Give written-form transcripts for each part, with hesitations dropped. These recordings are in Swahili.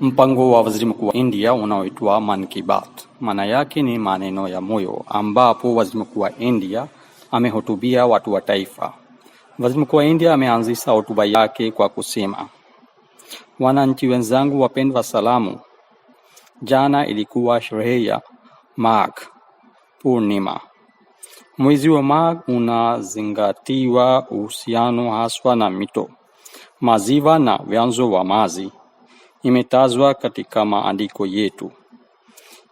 Mpango wa Waziri Mkuu wa India unaoitwa Man Ki Baat. Maana yake ni maneno ya moyo, ambapo Waziri Mkuu wa India amehutubia watu wa taifa. Waziri Mkuu wa India ameanzisha hotuba yake kwa kusema, wananchi wenzangu wapendwa, salamu. Jana ilikuwa sherehe ya Magh Purnima. Mwezi wa Magh unazingatiwa uhusiano haswa na mito, maziwa na vyanzo wa maji. Imetazwa katika maandiko yetu,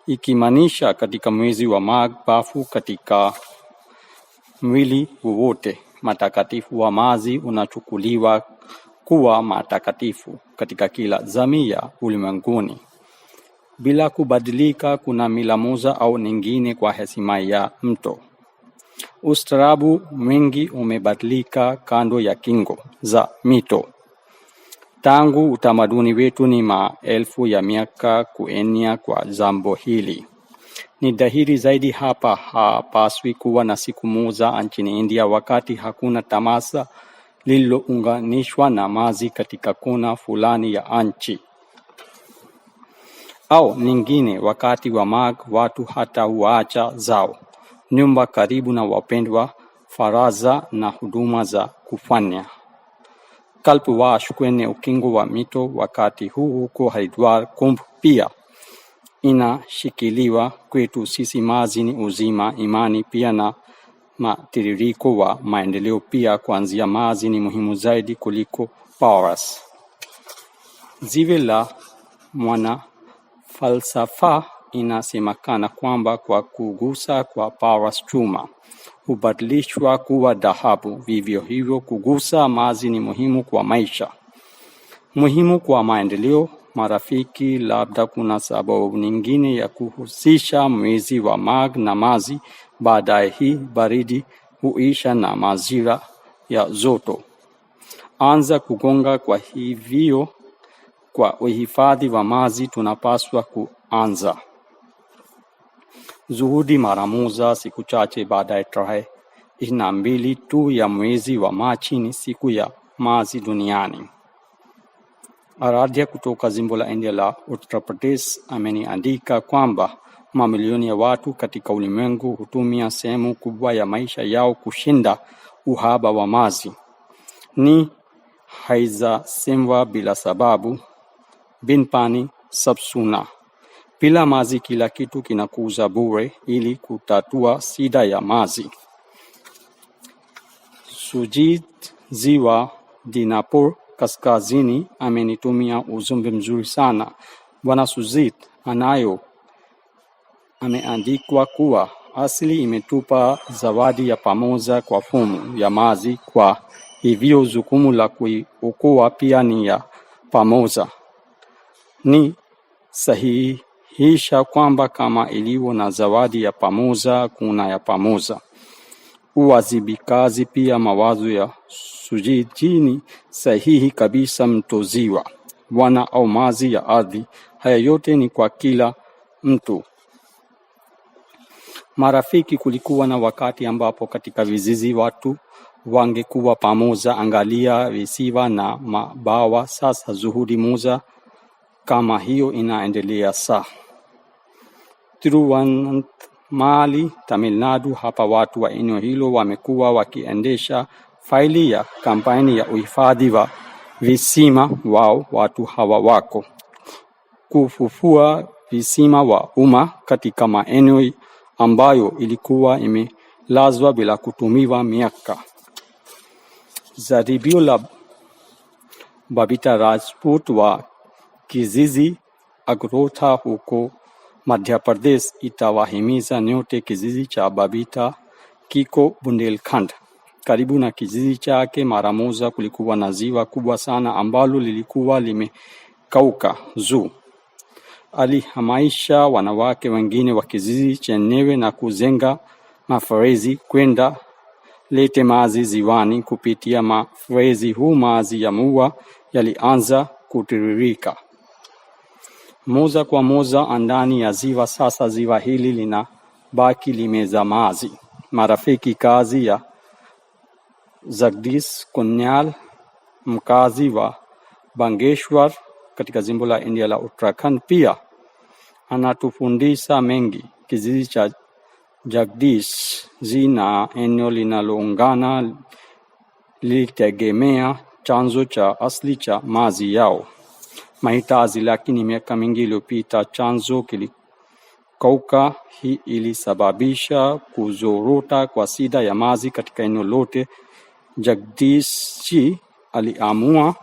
ikimaanisha katika mwezi wa Magh bafu katika mwili wowote matakatifu wa maji unachukuliwa kuwa matakatifu katika kila jamii ya ulimwenguni. Bila kubadilika, kuna mila moja au nyingine kwa heshima ya mto. Ustaarabu mwingi umebadilika kando ya kingo za mito. Tangu utamaduni wetu ni maelfu ya miaka kuenea kwa jambo hili. Ni dhahiri zaidi hapa hapaswi kuwa na siku moja nchini India wakati hakuna tamasha lililounganishwa na maji katika kona fulani ya nchi. Au nyingine wakati wa Magh watu hata huacha zao nyumba karibu na wapendwa, faraja na huduma za kufanya. Kalpvash kwenye ukingo wa mito wakati huu huko Haridwar Kumbh pia inashikiliwa. Kwetu sisi maji ni uzima, imani pia na matiririko wa maendeleo pia. Kuanzia maji ni muhimu zaidi kuliko powers. Ziwe la mwana falsafa inasemekana kwamba kwa kugusa kwa powers chuma hubadilishwa kuwa dhahabu. Vivyo hivyo kugusa maji ni muhimu kwa maisha, muhimu kwa maendeleo. Marafiki, labda kuna sababu nyingine ya kuhusisha mwezi wa Magh na maji. Baadaye hii baridi huisha na majira ya joto anza kugonga. Kwa hivyo kwa uhifadhi wa maji tunapaswa kuanza juhudi mara moja. Siku chache baadaye tarehe 22 tu ya mwezi wa Machi ni siku ya maji duniani. Aradhya kutoka jimbo la India la Uttar Pradesh ameniandika kwamba mamilioni ya watu katika ulimwengu hutumia sehemu kubwa ya maisha yao kushinda uhaba wa maji. Ni haijasemwa bila sababu, bin pani sab suna. Bila maji kila kitu kinakuza bure. Ili kutatua shida ya maji, Sujit Ziwa Dinapur Kaskazini amenitumia ujumbe mzuri sana. Bwana Sujit ameandikwa kuwa asili imetupa zawadi ya pamoja kwa fomu ya maji. Kwa hivyo jukumu la kuiokoa pia ni ya pamoja. Ni sahihisha kwamba kama ilivyo na zawadi ya pamoja kuna ya pamoja uwajibikaji pia. Mawazo ya Sujitini sahihi kabisa. Mto, ziwa, bwana au maji ya ardhi, haya yote ni kwa kila mtu. Marafiki, kulikuwa na wakati ambapo katika vijiji watu wangekuwa pamoja. Angalia visiwa na mabawa. Sasa juhudi moja kama hiyo inaendelea Tiruvannamalai, Tamil Nadu. Hapa watu wa eneo hilo wamekuwa wakiendesha faili ya kampeni ya uhifadhi wa visima wao. Watu hawa wako kufufua visima wa umma katika maeneo ambayo ilikuwa imelazwa bila kutumiwa miaka. Jaribio la Babita Rajput wa kijiji Agrotha huko Madhya Pradesh itawahimiza nyote. Kijiji cha Babita kiko Bundelkhand. Karibu na kijiji chake mara moja kulikuwa na ziwa kubwa sana ambalo lilikuwa limekauka. Alihamasisha wanawake wengine wa kijiji chenyewe na kujenga maferezi kwenda lete maji ziwani. Kupitia maferezi huu maji ya mvua yalianza kutiririka moja kwa moja ndani ya ziwa. Sasa ziwa hili linabaki limejaa maji. Marafiki, kazi ya Jagdish Kunyal, mkazi wa Bangeshwar katika jimbo la India la Uttarakhand. Pia anatufundisha mengi. Kijiji cha Jagdish na eneo linaloungana lilitegemea chanzo cha asili cha maji yao mahitaji, lakini miaka mingi iliyopita chanzo kilikauka. Hii ilisababisha kuzorota kwa shida ya maji katika eneo lote. Jagdish aliamua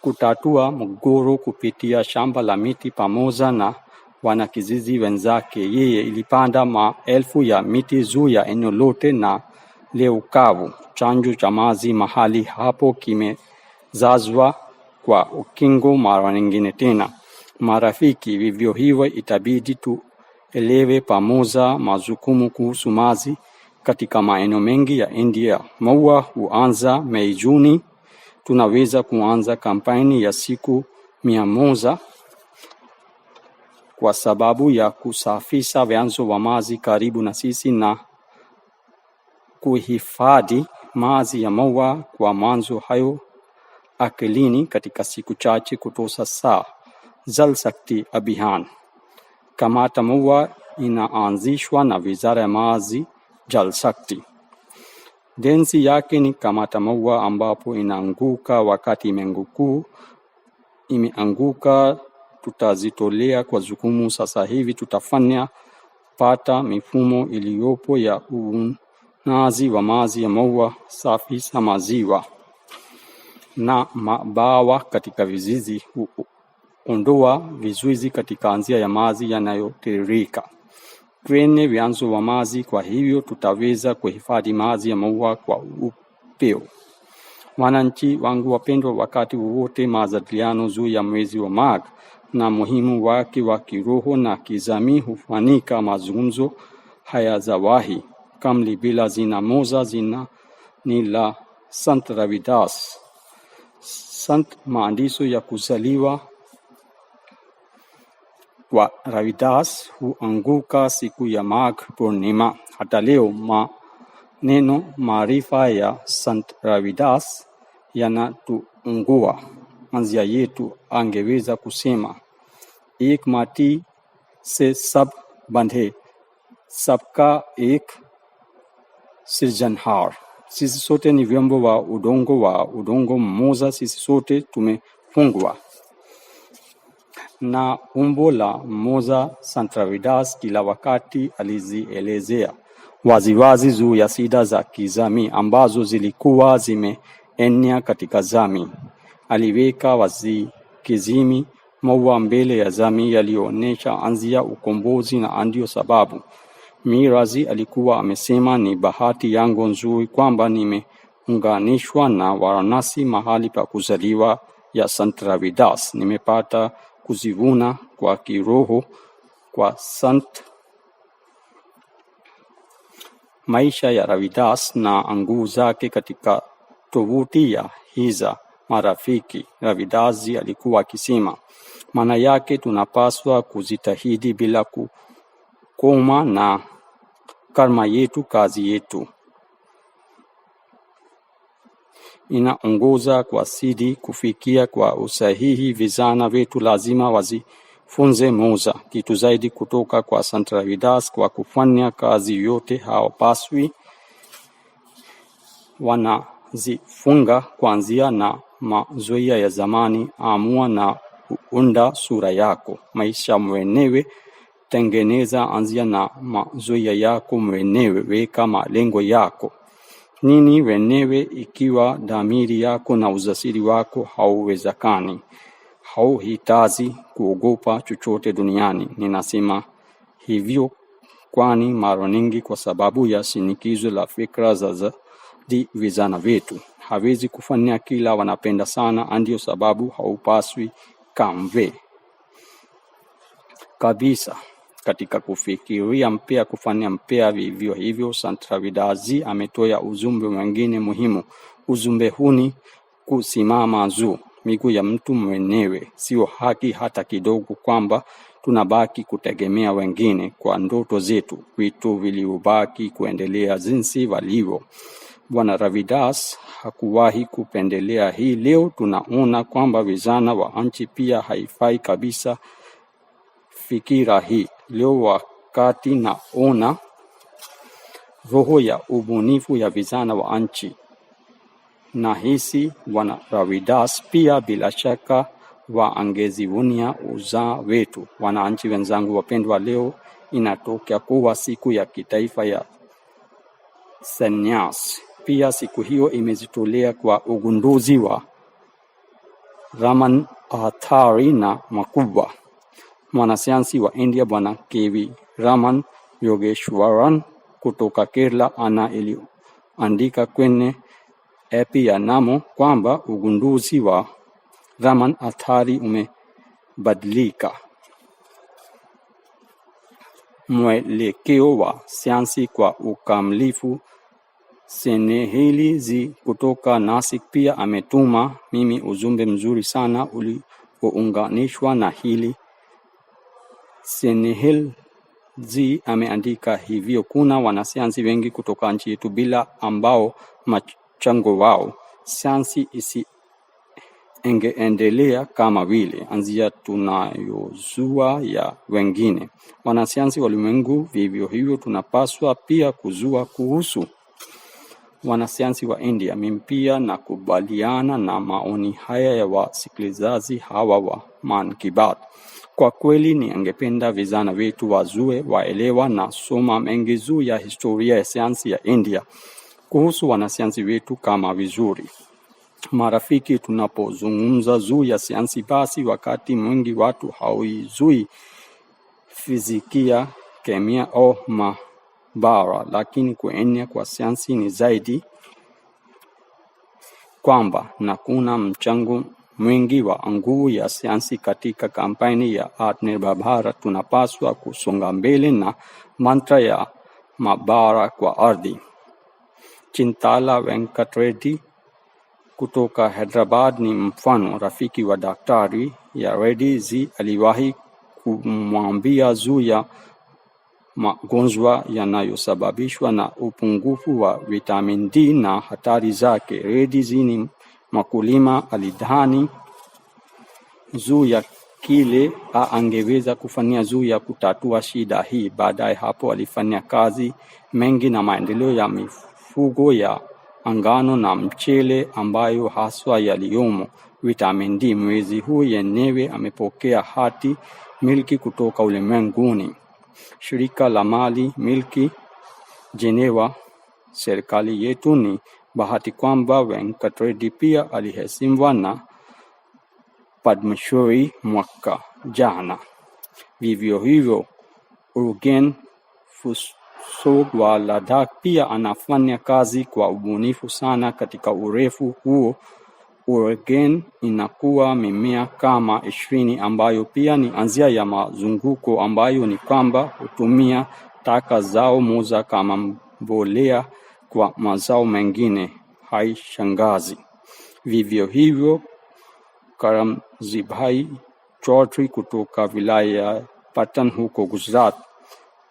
kutatua mgogoro kupitia shamba la miti pamoja na wanakijiji wenzake. Yeye ilipanda maelfu ya miti juu ya eneo lote na leo kavu. Chanzo cha maji mahali hapo kimezazwa kwa ukingo mara nyingine tena. Marafiki, vivyo hivyo itabidi tuelewe pamoja majukumu kuhusu maji katika maeneo mengi ya India. Maua huanza Mei Juni. Tunaweza kuanza kampeni ya siku 100 kwa sababu ya kusafisha vyanzo vya maji karibu na sisi na kuhifadhi maji ya maua kwa mwanzo hayo akilini katika siku chache kutoka saa Jal Shakti Abhiyan. Kamata maua inaanzishwa na Wizara ya Maji Jal Shakti. Densi yake ni kamata maua ambapo inaanguka wakati imeanguka. Tutazitolea kwa jukumu sasa hivi. Tutafanya pata mifumo iliyopo ya uvunaji wa maji ya maua safi za maziwa na mabawa katika vijiji, ondoa vizuizi katika njia ya maji yanayotiririka kwenye vyanzo vya maji. Kwa hivyo tutaweza kuhifadhi maji ya maua kwa upeo. Wananchi wangu wapendwa, wakati wote majadiliano juu ya mwezi wa Magh na muhimu wake wa kiroho na kijamii hufanyika. Mazungumzo hayajawahi kamili bila jina moja. Jina ni la Sant Ravidas. Sant maandishi ya kuzaliwa kwa Ravidas huanguka siku ya Magh Purnima. Hata leo maneno maarifa ya Sant Ravidas yanatuungua. Anzia yetu angeweza kusema, ek mati se sab bandhe, sabka ek sirjanhar. Sisi sote ni vyombo wa udongo mmoja. Sisi sote tumefungwa na umbo la mmoja. Sant Ravidas kila wakati alizielezea waziwazi juu ya shida za kijamii ambazo zilikuwa zimeenea katika jamii. Aliweka wazi kizimi maua mbele ya jamii yaliyoonyesha anzia ukombozi, na ndio sababu Mirazi alikuwa amesema, ni bahati yangu nzuri kwamba nimeunganishwa na Varanasi, mahali pa kuzaliwa ya Sant Ravidas. Nimepata kuzivuna kwa kiroho kwa Sant. Maisha ya Ravidas na nguvu zake katika tovuti ya Hiza Marafiki. Ravidas alikuwa akisema, maana yake tunapaswa kujitahidi bila kukoma na karma yetu, kazi yetu inaongoza kwa sidi kufikia kwa usahihi. Vijana wetu lazima wazifunze moja kitu zaidi kutoka kwa Sant Ravidas. Kwa kufanya kazi yote hawapaswi wanazifunga kuanzia na mazoea ya zamani. Amua na kuunda sura yako, maisha mwenyewe. Tengeneza, anzia na mazoea yako mwenyewe. Weka malengo yako nini wenyewe. Ikiwa dhamiri yako na ujasiri wako hauwezekani, hauhitaji kuogopa chochote duniani. Ninasema hivyo kwani mara nyingi kwa sababu ya shinikizo la fikra za vijana wetu hawezi kufanya kila wanapenda sana. Ndio sababu haupaswi kamwe kabisa katika kufikiria mpya, kufanya mpya. Vivyo hivyo Sant Ravidas ametoa ujumbe mwingine muhimu. Ujumbe huu ni kusimama juu miguu ya mtu mwenyewe. Sio haki hata kidogo kwamba tunabaki kutegemea wengine kwa ndoto zetu. Vitu vilivyobaki kuendelea jinsi walivyo. Bwana Ravidas hakuwahi kupendelea hii. Leo tunaona kwamba vijana wa nchi pia haifai kabisa fikira hii. Leo wakati naona roho ya ubunifu ya vijana wa nchi, nahisi Bwana Ravidas pia bila shaka waangezivunia uzaa wetu. Wananchi wenzangu wapendwa, leo inatokea kuwa siku ya kitaifa ya Sannyas. Pia siku hiyo imejitolea kwa ugunduzi wa Raman athari na makubwa. Mwanasayansi wa India Bwana K.V. Raman Yogeshwaran kutoka Kerala iliandika kwenye app ya Namo kwamba ugunduzi wa Raman athari umebadilika mwelekeo wa sayansi kwa ukamilifu. Seneheli kutoka Nasik pia ametuma mimi ujumbe mzuri sana uliounganishwa na hili. Seneheli ameandika hivyo: kuna wanasayansi wengi kutoka nchi yetu bila ambao mchango wao sayansi ingeendelea kama vile anzia tunayozua ya wengine. Wanasayansi wa ulimwengu vivyo hivyo tunapaswa pia kuzua kuhusu wanasayansi wa India. Mimi pia nakubaliana na maoni haya ya wasikilizaji hawa wa Man Ki Baat. Kwa kweli ningependa vijana wetu wazue, waelewa na soma mengi juu ya historia ya sayansi ya India kuhusu wanasayansi wetu kama vizuri. Marafiki, tunapozungumza juu ya sayansi basi wakati mwingi watu hawajui fizikia, kemia au maabara, lakini kuenea kwa sayansi ni zaidi kwamba na kuna mchango mwingi wa nguvu ya sayansi katika kampeni ya Atmanirbhar Bharat. Tunapaswa kusonga mbele na mantra ya maabara kwa ardhi. Chintala Venkatreddy kutoka Hyderabad ni mfano. Rafiki wa daktari ya Reddy aliwahi kumwambia juu ya magonjwa yanayosababishwa na upungufu wa vitamin D na hatari zake. Reddy ni mkulima, alidhani juu ya kile angeweza kufanya juu ya kutatua shida hii. Baadaye hapo alifanya kazi mengi na maendeleo ya mifugo ya ngano na mchele ambayo haswa yaliyomo vitamin D. Mwezi huu yenyewe amepokea hati milki kutoka ulimwenguni. Shirika la mali milki Geneva. Serikali yetu ni bahati kwamba Venkatreddy pia aliheshimiwa na Padma mwaka jana. Vivyo hivyo Urgen Fusog wa Ladakh pia anafanya kazi kwa ubunifu sana katika urefu huo. Urgen inakuwa mimea kama 20 ambayo pia ni anzia ya mazunguko, ambayo ni kwamba hutumia taka zao moja kama mbolea kwa mazao mengine. Haishangazi. Vivyo hivyo Karamjibhai Chaudhary kutoka wilaya ya Patan huko Gujarat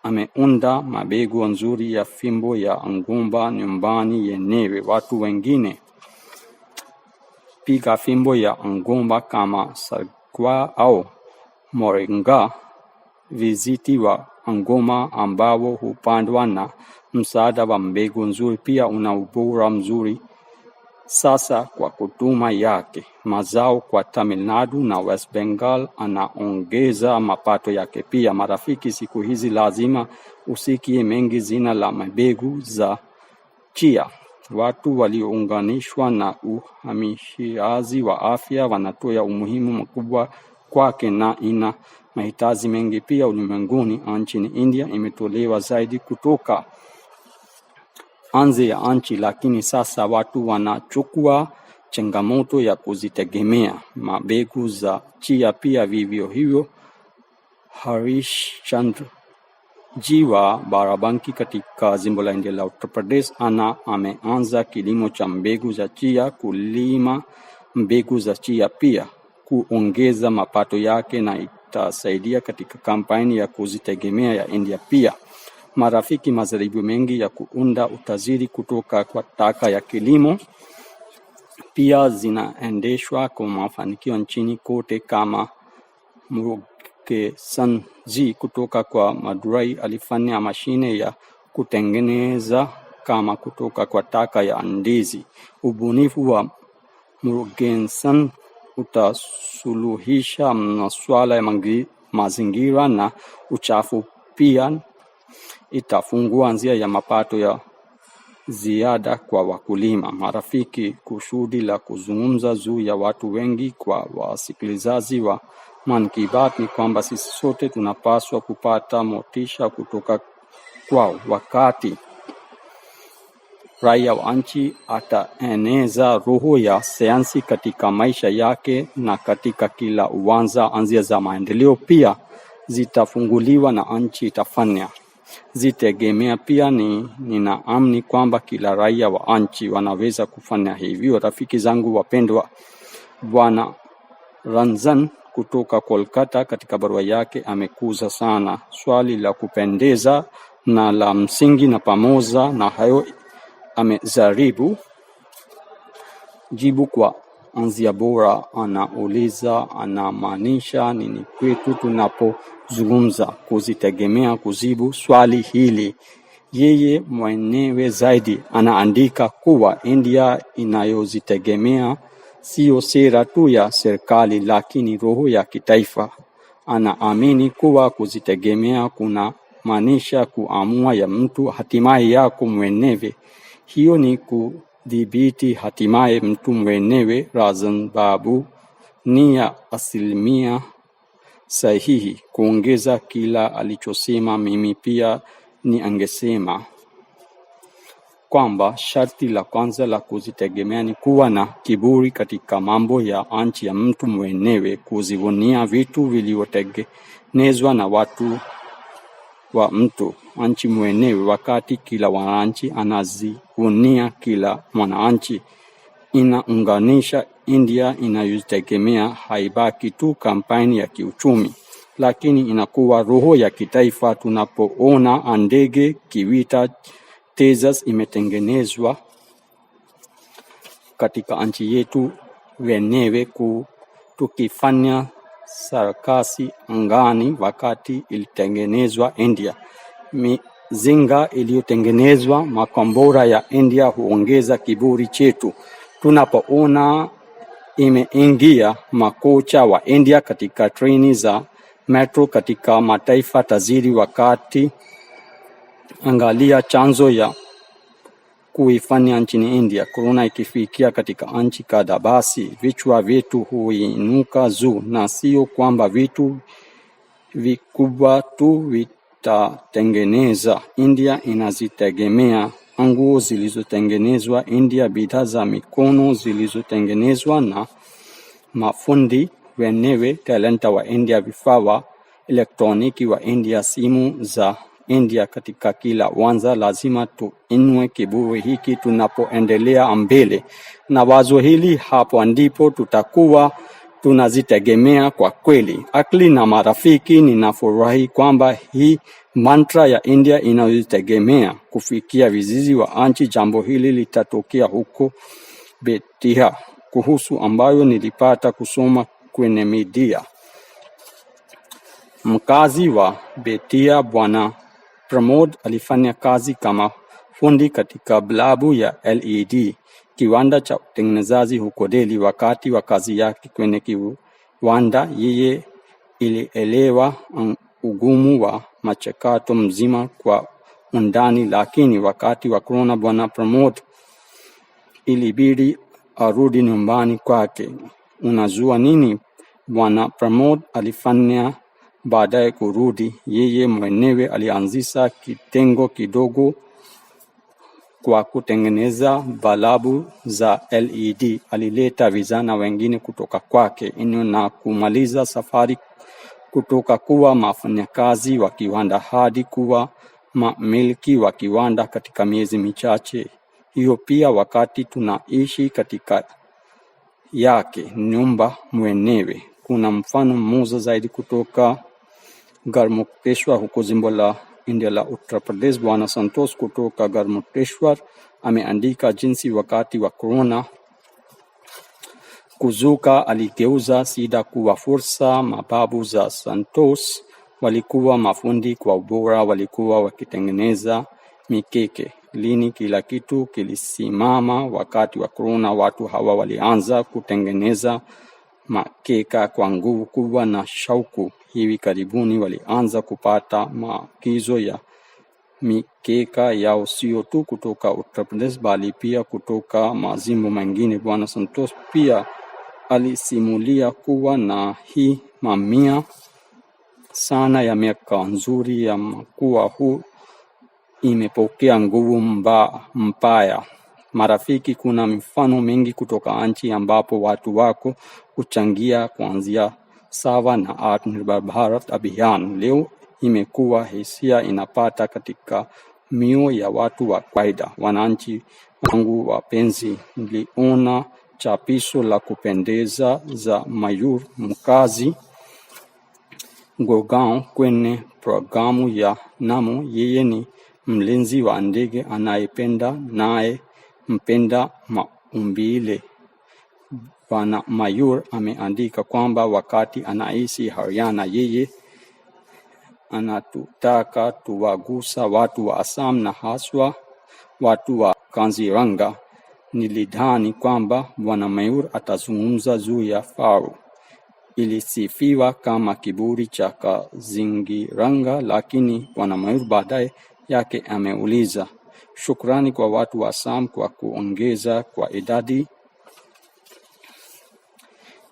ameunda mabegu nzuri ya fimbo ya ngomba nyumbani yenyewe. Watu wengine piga fimbo ya ngomba kama sagwa au moringa, viziti wa ngoma ambao hupandwa na msaada wa mbegu nzuri pia una ubora mzuri sasa kwa kutuma yake mazao kwa Tamil Nadu na West Bengal, anaongeza mapato yake pia. Marafiki, siku hizi lazima usikie mengi zina la mbegu za chia. Watu waliounganishwa na uhamishiaji wa afya wanatoa umuhimu mkubwa kwake na ina mahitaji mengi pia ulimwenguni. Nchini India imetolewa zaidi kutoka anze ya nchi, lakini sasa watu wanachukua changamoto ya kuzitegemea mabegu za chia pia. Vivyo hivyo Harish Chandra wa Barabanki katika jimbo la India la Uttar Pradesh ameanza kilimo cha mbegu za chia. Kulima mbegu za chia pia kuongeza mapato yake na itasaidia katika kampeni ya kuzitegemea ya India pia. marafiki majaribu mengi ya kuunda utajiri kutoka kwa taka ya kilimo pia zinaendeshwa kwa mafanikio nchini kote, kama Murugesan Ji kutoka kwa Madurai alifanya mashine ya kutengeneza kama kutoka kwa taka ya ndizi. Ubunifu wa Murugesan utasuluhisha masuala ya mazingira na uchafu, pia itafungua njia ya mapato ya ziada kwa wakulima. Marafiki, kusudi la kuzungumza juu ya watu wengi kwa wasikilizaji wa Man Ki Baat ni kwamba sisi sote tunapaswa kupata motisha kutoka kwao. Wakati raia wa nchi ataeneza roho ya sayansi katika maisha yake na katika kila uwanja, anzia za maendeleo pia zitafunguliwa na nchi itafanya zitegemea. Pia ninaamini kwamba kila raia wa nchi wanaweza kufanya hivyo. Rafiki zangu wapendwa, Bwana Ranjan kutoka Kolkata katika barua yake amekuza sana swali la kupendeza na la msingi, na pamoja na hayo amejaribu jibu kwa anzia bora. Anauliza, anamaanisha nini kwetu tunapozungumza kuzitegemea? Kujibu swali hili, yeye mwenyewe zaidi anaandika kuwa India inayozitegemea sio sera tu ya serikali, lakini roho ya kitaifa. Anaamini kuwa kuzitegemea kuna maanisha kuamua ya mtu hatimaye yako mwenyewe. Hiyo ni kudhibiti hatimaye mtu mwenyewe. Rajan Babu ni ya asilimia sahihi. Kuongeza kila alichosema, mimi pia ni angesema kwamba sharti la kwanza la kuzitegemea ni kuwa na kiburi katika mambo ya nchi ya mtu mwenyewe, kuzivunia vitu vilivyotengenezwa na watu wa mtu nchi mwenyewe, wakati kila wananchi anazivunia kila mwananchi. Inaunganisha India inayozitegemea haibaki tu kampeni ya kiuchumi, lakini inakuwa roho ya kitaifa. Tunapoona ndege kiwita Tejas imetengenezwa katika nchi yetu wenyewe, tukifanya sarakasi angani wakati ilitengenezwa India. Mizinga iliyotengenezwa makombora ya India huongeza kiburi chetu. Tunapoona imeingia makocha wa India katika treni za metro katika mataifa tajiri, wakati angalia chanzo ya kuifanya nchini India. Corona ikifikia katika nchi kadhaa, basi vichwa vyetu huinuka juu, na sio kwamba vitu vikubwa tu vitatengeneza. India inazitegemea nguo zilizotengenezwa India, bidhaa za mikono zilizotengenezwa na mafundi wenyewe, talenta wa India, vifaa wa elektroniki wa India, simu za India katika kila uwanja. Lazima tuinue kiburi hiki tunapoendelea mbele na wazo hili. Hapo ndipo tutakuwa tunazitegemea kwa kweli. Akili na marafiki, ninafurahi kwamba hii mantra ya India inayozitegemea kufikia vizizi wa nchi. Jambo hili litatokea huko Betia, kuhusu ambayo nilipata kusoma kwenye media. Mkazi wa Betia Bwana Pramod alifanya kazi kama fundi katika blabu ya LED, kiwanda cha utengenezaji huko Delhi. Wakati wa kazi yake kwenye kiwanda, yeye ilielewa ugumu wa mchakato mzima kwa undani, lakini wakati wa Corona Bwana Pramod ilibidi arudi nyumbani kwake. Unajua nini Bwana Pramod alifanya baadaye kurudi? Yeye mwenyewe alianzisha kitengo kidogo kwa kutengeneza balabu za LED. Alileta vijana wengine kutoka kwake na kumaliza safari kutoka kuwa mafanyakazi wa kiwanda hadi kuwa mamiliki wa kiwanda katika miezi michache hiyo. Pia wakati tunaishi katika yake nyumba mwenyewe. Kuna mfano mmoja zaidi kutoka Garmukteshwar huko jimbo la India la Uttar Pradesh Bwana Santosh kutoka Garmuteshwar ameandika jinsi wakati wa corona kuzuka aligeuza shida kuwa fursa. Mababu za Santosh walikuwa mafundi kwa ubora, walikuwa wakitengeneza mikeke. Lini kila kitu kilisimama wakati wa corona, watu hawa walianza kutengeneza makeka kwa nguvu kubwa na shauku. Hivi karibuni walianza kupata maagizo ya mikeka yao sio tu kutoka Uttar Pradesh bali pia kutoka majimbo mengine. Bwana Santosh pia alisimulia kuwa na hii mamia sana ya miaka nzuri ya mkoa huu imepokea nguvu mpya. Marafiki, kuna mifano mingi kutoka nchi ambapo watu wako kuchangia kuanzia sawa na Atmanirbhar Bharat Abhiyan. Leo imekuwa hisia inapata katika mioyo ya watu wa kawaida. Wananchi wangu wapenzi, niliona chapisho la kupendeza za Mayur mkazi Gurgaon kwenye programu ya Namo. Yeye ni mlinzi wa ndege anayependa naye mpenda maumbile. Bwana Mayur ameandika kwamba wakati anaishi Haryana, yeye anatutaka tuwagusa watu wa Assam na haswa watu wa Kaziranga. Nilidhani kwamba Bwana Mayur atazungumza juu ya faru. Ilisifiwa kama kiburi cha Kaziranga, lakini Bwana Mayur baadaye yake ameuliza, shukrani kwa watu wa Assam kwa kuongeza kwa idadi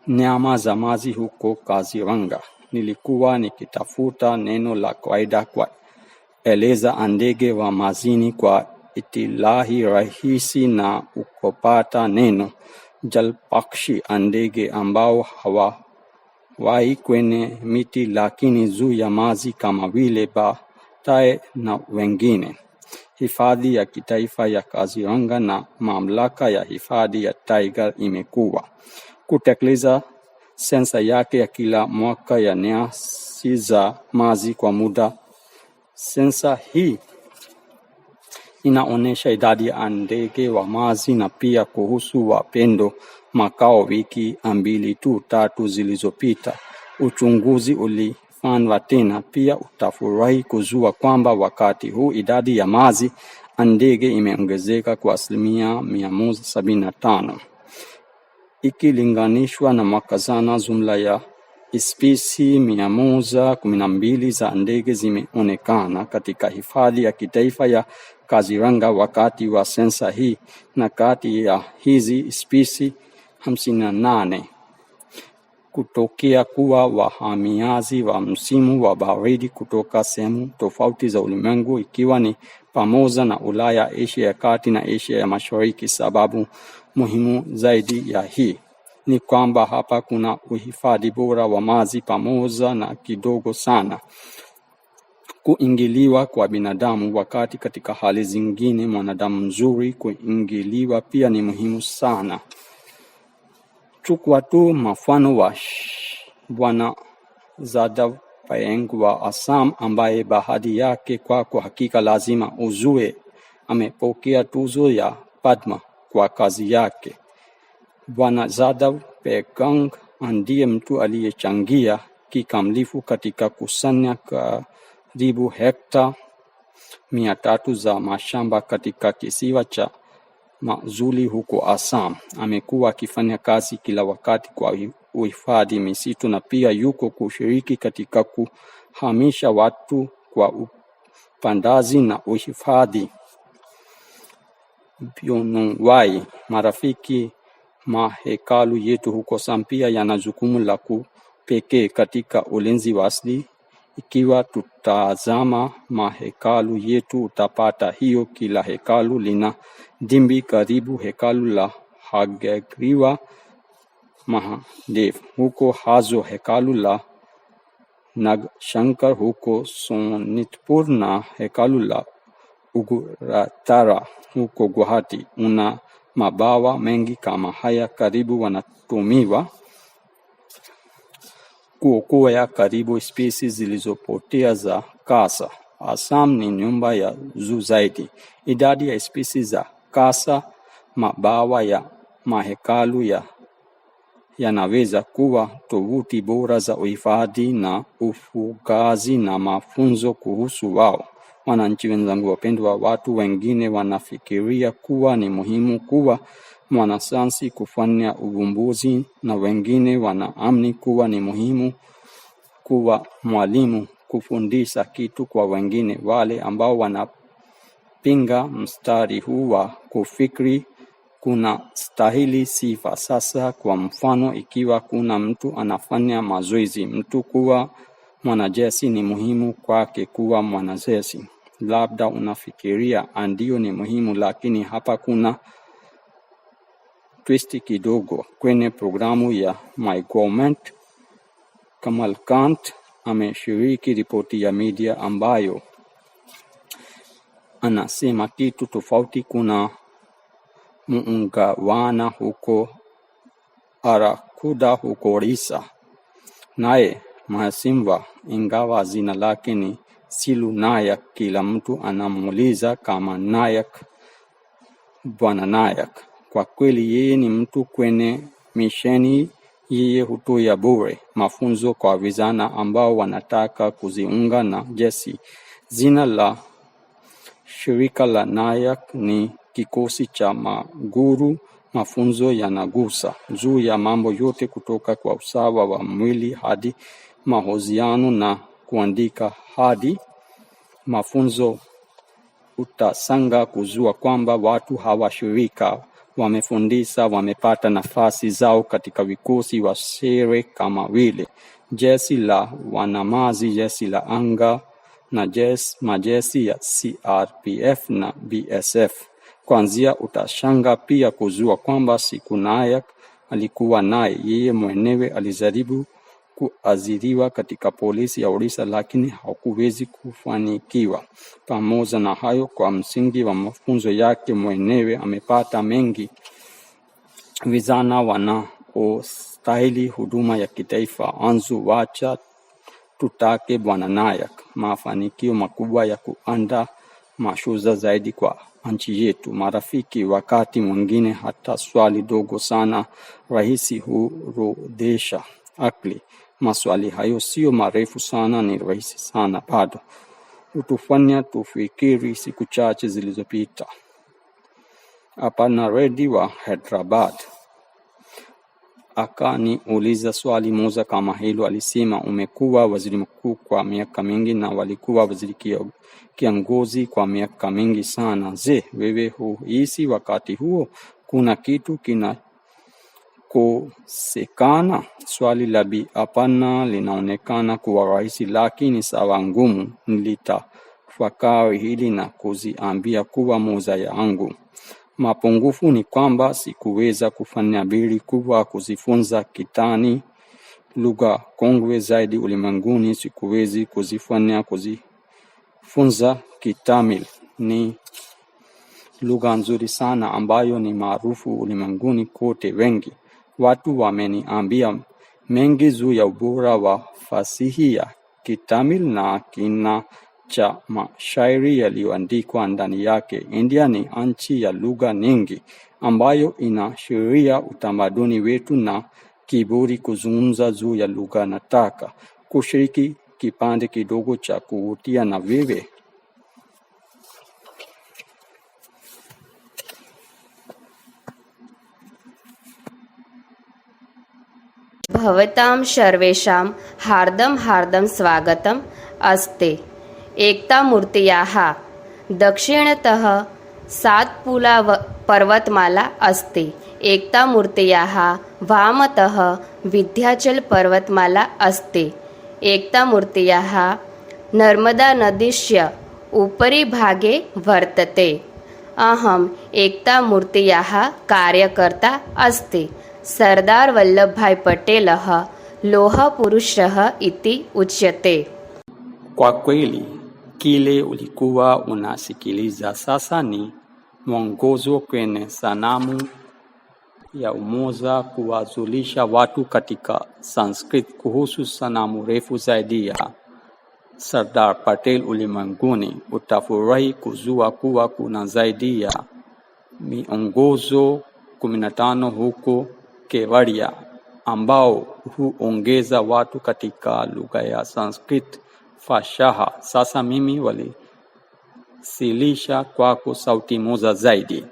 nyama za maji huko Kaziranga. Nilikuwa nikitafuta neno la kawaida kwa eleza ndege wa majini kwa itilahi rahisi na ukopata neno jalpakshi, ndege ambao hawawai kwenye miti lakini juu ya maji kama vile batae na wengine. Hifadhi ya kitaifa ya Kaziranga na mamlaka ya hifadhi ya Tiger imekuwa kutekeleza sensa yake ya kila mwaka ya nyasi za maji kwa muda. Sensa hii inaonesha idadi ya ndege wa maji na pia kuhusu wapendo makao. Wiki 2-3 zilizopita uchunguzi ulifanywa tena. Pia utafurahi kujua kwamba wakati huu idadi ya maji ndege imeongezeka kwa 175%. Ikilinganishwa na mwaka jana, jumla ya spesi 112 za ndege zimeonekana katika hifadhi ya kitaifa ya Kaziranga wakati wa sensa hii, na kati ya hizi spesi 58 kutokea kuwa wahamiaji wa msimu wa baridi kutoka sehemu tofauti za ulimwengu, ikiwa ni pamoja na Ulaya, Asia ya Kati na Asia ya Mashariki. Sababu muhimu zaidi ya hii ni kwamba hapa kuna uhifadhi bora wa maji pamoja na kidogo sana kuingiliwa kwa binadamu, wakati katika hali zingine mwanadamu mzuri kuingiliwa pia ni muhimu sana. Chukua tu mfano wa Bwana Jadav Payeng wa Assam, ambaye bahati yake kwa hakika lazima uzue amepokea tuzo ya Padma kwa kazi yake. Bwana Jadav Payeng ndiye mtu aliyechangia kikamilifu katika kusanya karibu hekta 300 za mashamba katika kisiwa cha Majuli huko Assam. Amekuwa akifanya kazi kila wakati kwa uhifadhi misitu na pia yuko kushiriki katika kuhamisha watu kwa upandaji na uhifadhi bioanuwai. Marafiki, mahekalu yetu huko Assam pia yana jukumu la pekee katika ulinzi wa asili. Ikiwa tutazama mahekalu yetu utapata hiyo kila hekalu lina dimbi karibu. Hekalu la Hagagriva Mahadev huko Hazo, hekalu la Nagshankar huko Sonitpur na hekalu la Ugrataara huko Guwahati. Una mabawa mengi kama haya karibu wanatumiwa kuokoa karibu spesi zilizopotea za kasa. Assam ni nyumba ya juu zaidi. Idadi ya spishi za kasa, mabawa ya mahekalu yanaweza kuwa tovuti bora za uhifadhi na ufugaji na mafunzo kuhusu wao. Wananchi wenzangu wapendwa, watu wengine wanafikiria kuwa ni muhimu kuwa mwanasayansi kufanya uvumbuzi, na wengine wanaamini kuwa ni muhimu kuwa mwalimu kufundisha kitu kwa wengine. Wale ambao wanapinga mstari huu wa kufikiri kuna stahili sifa. Sasa kwa mfano, ikiwa kuna mtu anafanya mazoezi, mtu kuwa mwanajeshi ni muhimu kwake kuwa mwanajeshi. Labda unafikiria ndio ni muhimu, lakini hapa kuna twist kidogo. Kwenye programu ya My Government, Kamal Kant ameshiriki ripoti ya media ambayo anasema kitu tofauti. Kuna muungawana huko Arakuda huko Orissa. Naye Mahasimwa, ingawa jina lake ni Silu Nayak, kila mtu anamuuliza kama Nayak, Bwana Nayak. Kwa kweli yeye ni mtu kwenye misheni. Yeye hutoa bure mafunzo kwa vijana ambao wanataka kujiunga na jeshi. Jina la shirika la Nayak ni kikosi cha maguru. Mafunzo yanagusa juu ya mambo yote kutoka kwa usawa wa mwili hadi mahojiano na kuandika hadi mafunzo. Utasanga kujua kwamba watu hawa shirika wamefundisha, wamepata nafasi zao katika vikosi wa siri kama vile jeshi la wanamaji, jeshi la anga na majeshi ya CRPF na BSF. Kwanzia utashanga pia kujua kwamba siku Nayak alikuwa naye. Yeye mwenyewe alijaribu kuajiriwa katika polisi ya Orissa, lakini hakuwezi kufanikiwa. Pamoja na hayo, kwa msingi wa mafunzo yake mwenyewe amepata mengi. Vijana wanaostahili huduma ya kitaifa. Anzu wacha tutake Bwana Nayak mafanikio makubwa ya kuandaa mashuza zaidi kwa nchi yetu. Marafiki, wakati mwingine hata swali dogo sana rahisi hurodesha akili. Maswali hayo sio marefu sana, ni rahisi sana, bado utufanya tufikiri. Siku chache zilizopita, Aparna Reddy wa Hyderabad akaniuliza swali moja kama hilo. Alisema, umekuwa waziri mkuu kwa miaka mingi na walikuwa waziri kiongozi kwa miaka mingi sana. Je, wewe huhisi wakati huo kuna kitu kinakosekana? Swali la Bi Aparna linaonekana kuwa rahisi, lakini sawa ngumu. Nilitafakari hili na kuziambia kuwa moja yangu mapungufu ni kwamba sikuweza kufanya bidii kubwa kuzifunza kitani, lugha kongwe zaidi ulimwenguni. Sikuwezi kuzifunza Kitamil. Ni lugha nzuri sana ambayo ni maarufu ulimwenguni kote. Wengi watu wameniambia mengi juu ya ubora wa fasihi ya Kitamil na kina cha mashairi yaliyoandikwa ndani yake. India ni nchi ya lugha nyingi ambayo inaashiria utamaduni wetu na kiburi kuzungumza juu ya lugha. Nataka kushiriki kipande kidogo cha kuvutia na wewe. भवतां सर्वेषां हार्दं स्वागतम् अस्ति। एकता मूर्त्याः दक्षिणतः सातपुला पर्वतमाला अस्ति। एकता मूर्त्याः वामतः विन्ध्याचल पर्वतमाला अस्ति। एकता मूर्त्याः नर्मदा नदीस्य उपरि भागे वर्तते। अहम् एकता मूर्त्याः कार्यकर्ता अस्ति। सरदार वल्लभभाई पटेलः लोहपुरुषः इति उच्यते। Kwa kweli kile ulikuwa unasikiliza sasa ni mwongozo kwenye sanamu ya umoja kuwazulisha watu katika Sanskrit kuhusu sanamu refu zaidi ya Sardar Patel ulimwenguni, utafurahi kujua kuwa kuna zaidi ya miongozo 15 huko Kevadia ambao huongeza watu katika lugha ya Sanskrit fashaha. Sasa mimi walisilisha kwako sauti moja zaidi.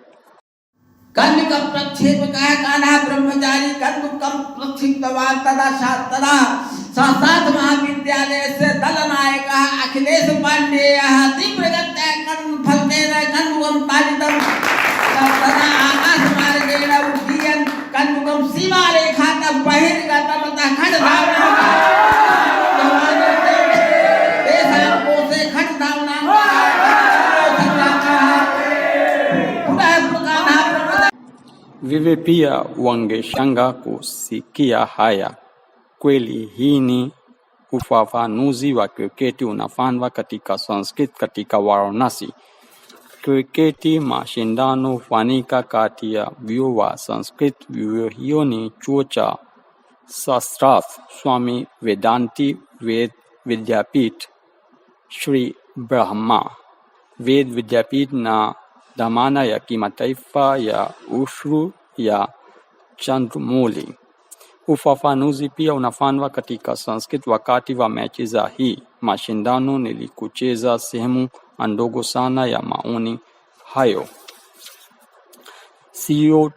Karnik प्रक्षेप का कान्हा ब्रह्मचारी कंदुकम प्रक्षिप्तवान तदा शास्त्रा संस्थात महाविद्यालय से दल नायक अखिलेश पांडेय तीव्र गत्या कर्म फलतेन कंदुकम तालितम तदा आकाश मार्गेण उड्डीयन् कंदुकम सीमा रेखा तक बहिर्गतम खंड धावना देशां कोशे खंड धावना Vive pia wangeshanga kusikia haya. Kweli hii ni ufafanuzi wa kriketi unafanywa katika Sanskrit katika Varanasi. Kriketi mashindano hufanyika kati ya vyuo wa Sanskrit. Vyuo hiyo ni chuo cha Sastrath, Swami Vedanti Ved Vidyapith, Shri Brahma Ved Vidyapith na dhamana ya kimataifa ya ushuru ya Chandramouli. Ufafanuzi pia unafanywa katika Sanskrit wakati wa mechi za hii mashindano. Nilikucheza sehemu ndogo sana ya maoni hayo. Sio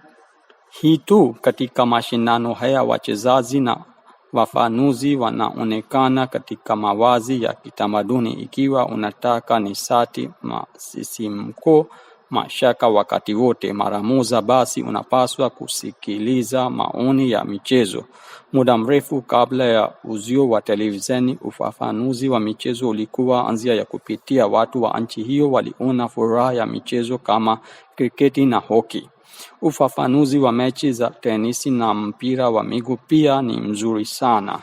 hii tu, katika mashindano haya wachezaji na wafanuzi wanaonekana katika mavazi ya kitamaduni. Ikiwa unataka nishati, msisimko, mashaka wakati wote mara moja, basi unapaswa kusikiliza maoni ya michezo. Muda mrefu kabla ya uzio wa televisheni, ufafanuzi wa michezo ulikuwa anzia ya kupitia. Watu wa nchi hiyo waliona furaha ya michezo kama kriketi na hoki. Ufafanuzi wa mechi za tenisi na mpira wa miguu pia ni mzuri sana.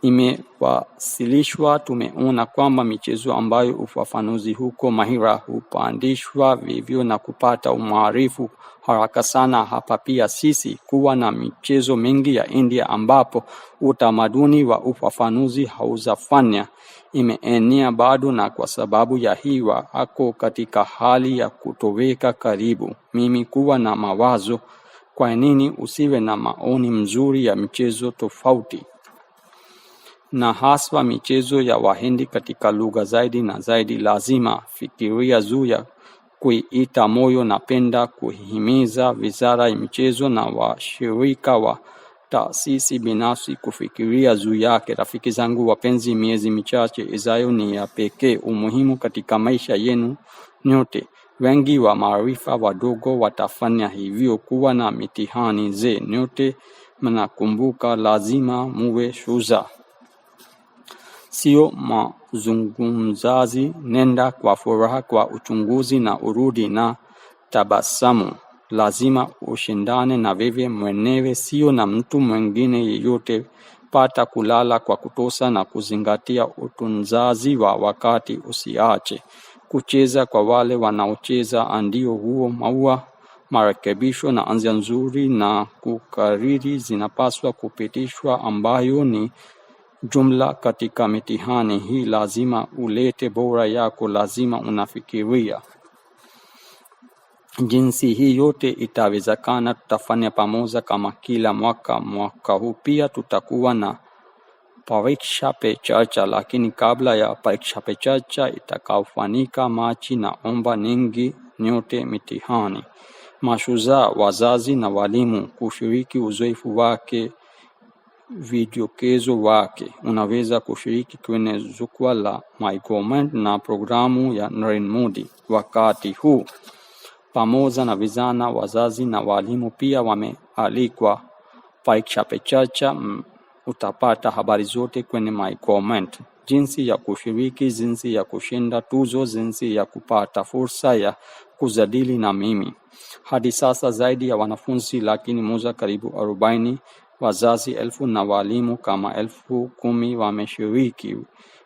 Imewasilishwa. Tumeona kwamba michezo ambayo ufafanuzi huko mahira hupandishwa vivyo na kupata umaarufu haraka sana. Hapa pia sisi kuwa na michezo mingi ya India ambapo utamaduni wa ufafanuzi hauzafanya imeenea bado, na kwa sababu ya hii wako katika hali ya kutoweka karibu. Mimi kuwa na mawazo, kwa nini usiwe na maoni mzuri ya michezo tofauti, na haswa michezo ya Wahindi katika lugha zaidi na zaidi. Lazima fikiria juu ya kuiita moyo. Napenda kuhimiza wizara ya michezo na washirika wa taasisi binafsi kufikiria juu yake. Rafiki zangu wapenzi, miezi michache ijayo ni ya pekee umuhimu katika maisha yenu nyote. Wengi wa maarifa wadogo watafanya hivyo kuwa na mitihani. Je, nyote mnakumbuka lazima muwe shujaa, sio mazungumzaji? Nenda kwa furaha kwa uchunguzi na urudi na tabasamu. Lazima ushindane na wewe mwenyewe, sio na mtu mwingine yeyote. Pata kulala kwa kutosha na kuzingatia utunzaji wa wakati. Usiache kucheza kwa wale wanaocheza. Ndio huo maua. Marekebisho na anza nzuri na kukariri zinapaswa kupitishwa, ambayo ni jumla katika mitihani hii. Lazima ulete bora yako. Lazima unafikiria jinsi hii yote itawezekana. Tutafanya pamoja kama kila mwaka. Mwaka huu pia tutakuwa na pariksha pe charcha, lakini kabla ya pariksha pe charcha itakaofanyika Machi, naomba ningi nyote mitihani, mashujaa, wazazi na walimu kushiriki uzoefu wake, vidokezo wake. Unaweza kushiriki kwenye jukwaa la MyGovernment na programu ya Narendra Modi. Wakati huu pamoja na vijana, wazazi na walimu pia wamealikwa. Pariksha pe charcha utapata habari zote kwenye MyGovernment: jinsi ya kushiriki, jinsi ya kushinda tuzo, jinsi ya kupata fursa ya kujadili na mimi. Hadi sasa zaidi ya wanafunzi 1,000,000 karibu 40 wazazi 1,000 na walimu kama 10,000 wameshiriki.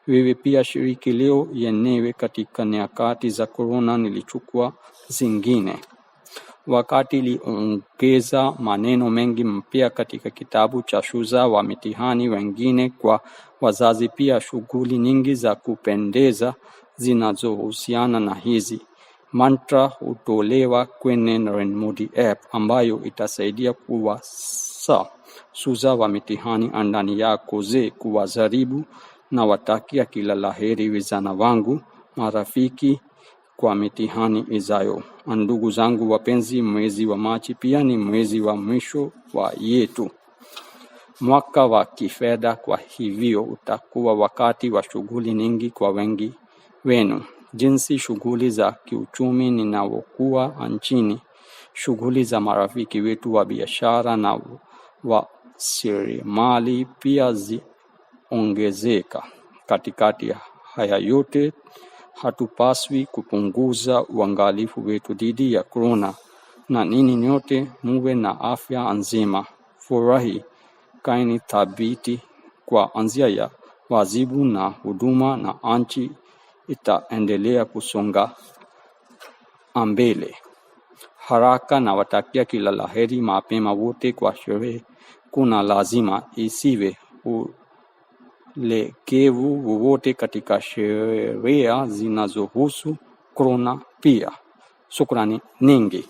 Wewe pia shiriki leo yenyewe. Katika nyakati za corona nilichukua zingine. wakati iliongeza maneno mengi mpya katika kitabu cha Shujaa wa Mitihani wengine kwa wazazi. Pia shughuli nyingi za kupendeza zinazohusiana na hizi mantra hutolewa kwenye Narendra Modi app, ambayo itasaidia kuwasa Shujaa wa Mitihani ndani yako. Kuwajaribu na watakia kila laheri vijana wangu marafiki kwa mitihani ijayo. Ndugu zangu wapenzi, mwezi wa Machi pia ni mwezi wa mwisho wa yetu mwaka wa kifedha, kwa hivyo utakuwa wakati wa shughuli nyingi kwa wengi wenu. Jinsi shughuli za kiuchumi ninaokuwa nchini, shughuli za marafiki wetu wa biashara na wajasiriamali pia ziongezeka. Katikati ya haya yote, hatupaswi kupunguza uangalifu wetu dhidi ya corona. Na nini nyote muwe na afya nzima, furahi, kaeni thabiti kwa anzia ya wajibu na huduma, na nchi itaendelea kusonga mbele haraka. Na watakia kila laheri mapema wote kwa sherehe. Kuna lazima isiwe ulegevu wowote katika sheria zinazohusu corona pia. Shukrani nyingi.